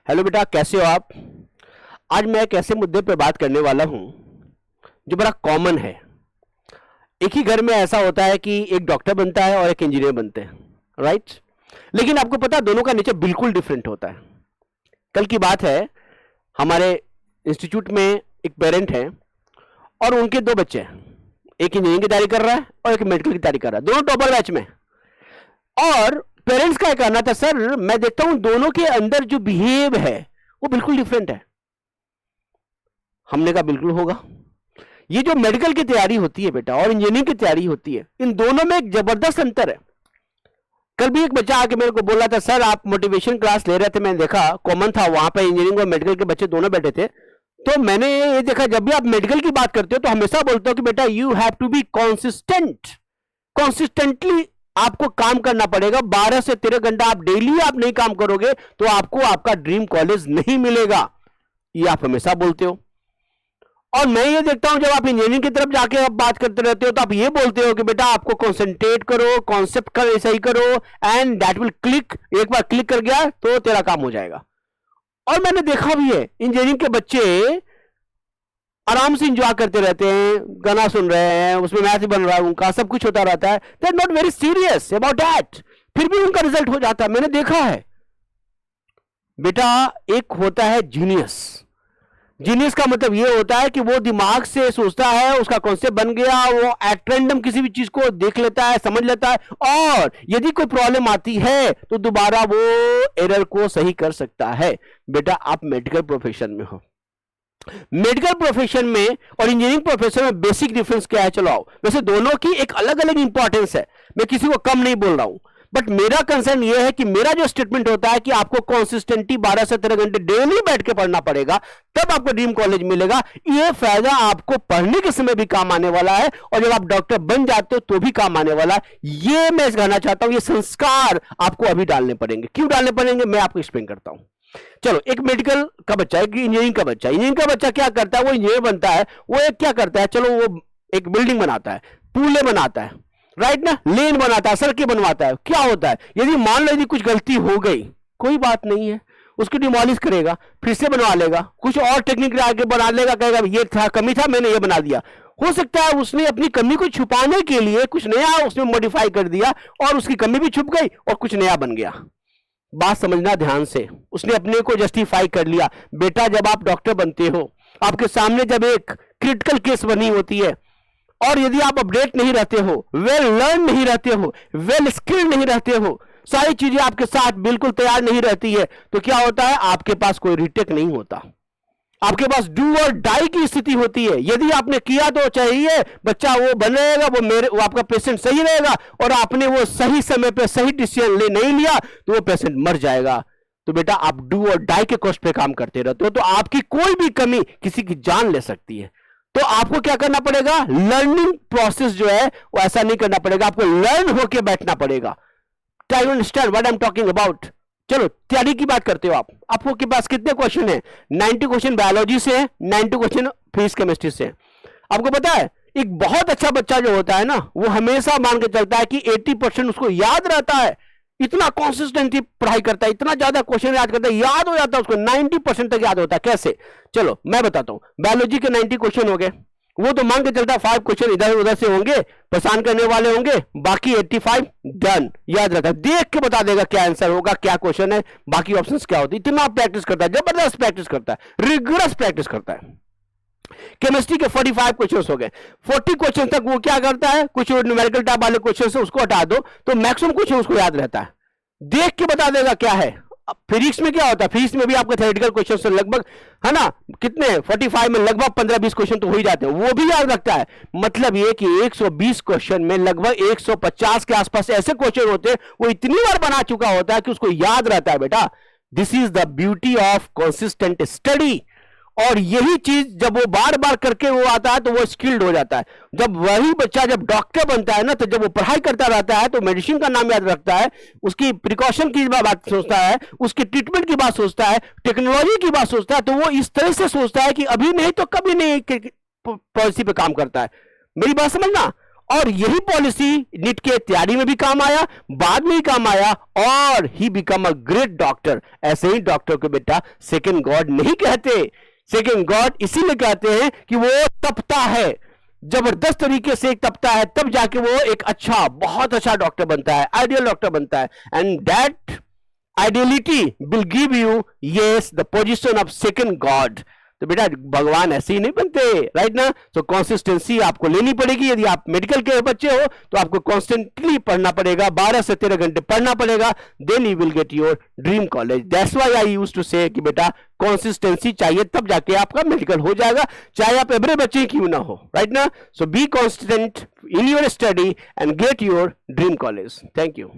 Hello बेटा, कैसे हो आप। आज मैं एक ऐसे मुद्दे पर बात करने वाला हूं जो बड़ा कॉमन है। एक ही घर में ऐसा होता है कि एक डॉक्टर बनता है और एक इंजीनियर बनते हैं, राइट। लेकिन आपको पता है दोनों का नेचर बिल्कुल डिफरेंट होता है। कल की बात है, हमारे इंस्टीट्यूट में एक पेरेंट है और उनके दो बच्चे हैं। एक इंजीनियरिंग की तैयारी कर रहा है और एक मेडिकल की तैयारी कर रहा है, दोनों टॉपर बैच में। और पेरेंट्स का कहना था, सर मैं देखता हूं दोनों के अंदर जो बिहेव है वो बिल्कुल डिफरेंट है। हमने कहा बिल्कुल होगा। ये जो मेडिकल की तैयारी होती है बेटा और इंजीनियरिंग की तैयारी होती है, इन दोनों में एक जबरदस्त अंतर है। कल भी एक बच्चा आके मेरे को बोला था, सर आप मोटिवेशन क्लास ले रहे थे, मैंने देखा कॉमन था वहां पे इंजीनियरिंग और मेडिकल के बच्चे दोनों बैठे थे, तो मैंने ये देखा जब भी आप मेडिकल की बात करते हो तो हमेशा बोलते हो कि बेटा you have to be consistent. Consistently आपको काम करना पड़ेगा। 12 से 13 घंटा आप डेली आप नहीं काम करोगे तो आपको आपका ड्रीम कॉलेज नहीं मिलेगा, ये आप हमेशा बोलते हो। और मैं ये देखता हूं जब आप इंजीनियरिंग की तरफ जाके आप बात करते रहते हो तो आप ये बोलते हो कि बेटा आपको कॉन्सेंट्रेट करो, कॉन्सेप्ट का सही करो एंड दैट विल क्लिक। एक बार क्लिक कर गया तो तेरा काम हो जाएगा। और मैंने देखा भी है इंजीनियरिंग के बच्चे आराम से इंजॉय करते रहते हैं, गाना सुन रहे हैं, उसमें मैथ बन रहा है उनका, सब कुछ होता रहता है, they are not very serious about that, फिर भी उनका रिजल्ट हो जाता है। मैंने देखा है बेटा। एक होता है जीनियस। जीनियस का मतलब यह होता है कि वो दिमाग से सोचता है, उसका कॉन्सेप्ट बन गया, वो एट रैंडम किसी भी चीज को देख लेता है, समझ लेता है, और यदि कोई प्रॉब्लम आती है तो दोबारा वो एरर को सही कर सकता है। बेटा आप मेडिकल प्रोफेशन में हो, मेडिकल प्रोफेशन में और इंजीनियरिंग प्रोफेशन में बेसिक डिफरेंस क्या है, चलो आओ। वैसे दोनों की एक अलग अलग इंपॉर्टेंस है, मैं किसी को कम नहीं बोल रहा हूं, बट मेरा कंसर्न यह है कि मेरा जो स्टेटमेंट होता है कि आपको कंसिस्टेंटली 12 से 13 घंटे डेली बैठ के पढ़ना पड़ेगा, तब आपको ड्रीम कॉलेज मिलेगा। यह फायदा आपको पढ़ने के समय भी काम आने वाला है और जब आप डॉक्टर बन जाते हो तो भी काम आने वाला है। यह मैं कहना चाहता हूं, ये संस्कार आपको अभी डालने पड़ेंगे। क्यों डालने पड़ेंगे मैं आपको एक्सप्लेन करता हूं। चलो, एक मेडिकल का बच्चा, एक इंजीनियरिंग का बच्चा। इंजीनियरिंग का बच्चा क्या करता है, वो इंजीनियर बनता है, वो एक क्या करता है, चलो वो एक बिल्डिंग बनाता है, पुले बनाता है, राइट ना, लेन बनाता है, सड़कें बनवाता है। क्या होता है, यदि मान लो यदि कुछ गलती हो गई, कोई बात नहीं है, उसकी डिमोलिश करेगा, फिर से बनवा लेगा, कुछ और टेक्निक आगे बना लेगा, कहेगा ये था, कमी था, मैंने ये बना दिया। हो सकता है उसने अपनी कमी को छुपाने के लिए कुछ नया उसने मॉडिफाई कर दिया और उसकी कमी भी छुप गई और कुछ नया बन गया। बात समझना ध्यान से, उसने अपने को जस्टिफाई कर लिया। बेटा जब आप डॉक्टर बनते हो, आपके सामने जब एक क्रिटिकल केस बनी होती है और यदि आप अपडेट नहीं रहते हो, वेल लर्न नहीं रहते हो, वेल स्किल्ड नहीं रहते हो, सारी चीजें आपके साथ बिल्कुल तैयार नहीं रहती है, तो क्या होता है, आपके पास कोई रिटेक नहीं होता, आपके पास डू और डाई की स्थिति होती है। यदि आपने किया तो चाहिए बच्चा वो बन रहेगा, वो आपका पेशेंट सही रहेगा, और आपने वो सही समय पे सही डिसीजन नहीं लिया तो वो पेशेंट मर जाएगा। तो बेटा आप डू और डाई के कॉस्ट पे काम करते रहते हो, तो आपकी कोई भी कमी किसी की जान ले सकती है। तो आपको क्या करना पड़ेगा, लर्निंग प्रोसेस जो है वो ऐसा नहीं करना पड़ेगा, आपको लर्न होके बैठना पड़ेगा। Do you understand what I am talking about. चलो तैयारी की बात करते हो आप, आपको के पास कितने क्वेश्चन है, 90 क्वेश्चन बायोलॉजी से है, 90 क्वेश्चन फिजिक्स केमिस्ट्री से है। आपको पता है एक बहुत अच्छा बच्चा जो होता है ना, वो हमेशा मान के चलता है कि 80% उसको याद रहता है, इतना कॉन्सिस्टेंटली पढ़ाई करता है, इतना ज्यादा क्वेश्चन याद करता है, याद हो जाता है उसको, 90% तक याद होता है। कैसे, चलो मैं बताता हूं। बायोलॉजी के 90 क्वेश्चन हो गए, वो तो मान के चलता है 5 क्वेश्चन इधर उधर से होंगे, परेशान करने वाले होंगे, बाकी 85 डन, याद रहता है, देख के बता देगा क्या आंसर होगा, क्या क्वेश्चन है, बाकी ऑप्शंस क्या होती है। इतना प्रैक्टिस करता है, जबरदस्त प्रैक्टिस करता है, रिगरस प्रैक्टिस करता है। केमिस्ट्री के 45 क्वेश्चन हो गए, 40 क्वेश्चन तक वो क्या करता है, कुछ न्यूमेरिकल टाइप वाले क्वेश्चन से उसको हटा दो तो मैक्सिमम क्वेश्चन उसको याद रहता है, देख के बता देगा क्या है। फिजिक्स में क्या होता है, फिजिक्स में भी आपके थ्योरेटिकल क्वेश्चन से लगभग है ना, कितने 45 में लगभग 15-20 क्वेश्चन तो हो ही जाते हैं, वो भी याद रखता है। मतलब ये कि 120 क्वेश्चन में लगभग 150 के आसपास ऐसे क्वेश्चन होते हैं वो इतनी बार बना चुका होता है कि उसको याद रहता है। बेटा this is the beauty of consistent study. और यही चीज जब वो बार बार करके वो आता है तो वो स्किल्ड हो जाता है। जब वही बच्चा जब डॉक्टर बनता है ना, तो जब वो पढ़ाई करता रहता है तो मेडिसिन का नाम याद रखता है, उसकी प्रिकॉशन की बात सोचता है, उसकी ट्रीटमेंट की बात सोचता है, टेक्नोलॉजी की बात सोचता है, तो वो इस तरह से सोचता है कि अभी नहीं तो कभी नहीं पॉलिसी पे काम करता है। मेरी बात समझना। और यही पॉलिसी नीट के तैयारी में भी काम आया, बाद में ही काम आया, और he become a great doctor. ऐसे ही डॉक्टर को बेटा सेकंड गॉड नहीं कहते। सेकंड गॉड इसीलिए कहते हैं कि वो तपता है, जबरदस्त तरीके से तपता है, तब जाके वो एक अच्छा, बहुत अच्छा डॉक्टर बनता है, आइडियल डॉक्टर बनता है। And that ideality will give you yes the position of second God. तो बेटा भगवान ऐसे ही नहीं बनते, राइट ना। तो कंसिस्टेंसी आपको लेनी पड़ेगी। यदि आप मेडिकल के बच्चे हो तो आपको कॉन्स्टेंटली पढ़ना पड़ेगा, 12 से 13 घंटे पढ़ना पड़ेगा, then you will get your dream college. That's why I used to say कि बेटा कंसिस्टेंसी चाहिए, तब जाके आपका मेडिकल हो जाएगा, चाहे आप एवरेज बच्चे क्यों ना हो, राइट ना। So be constant in your study and get your dream college. Thank you.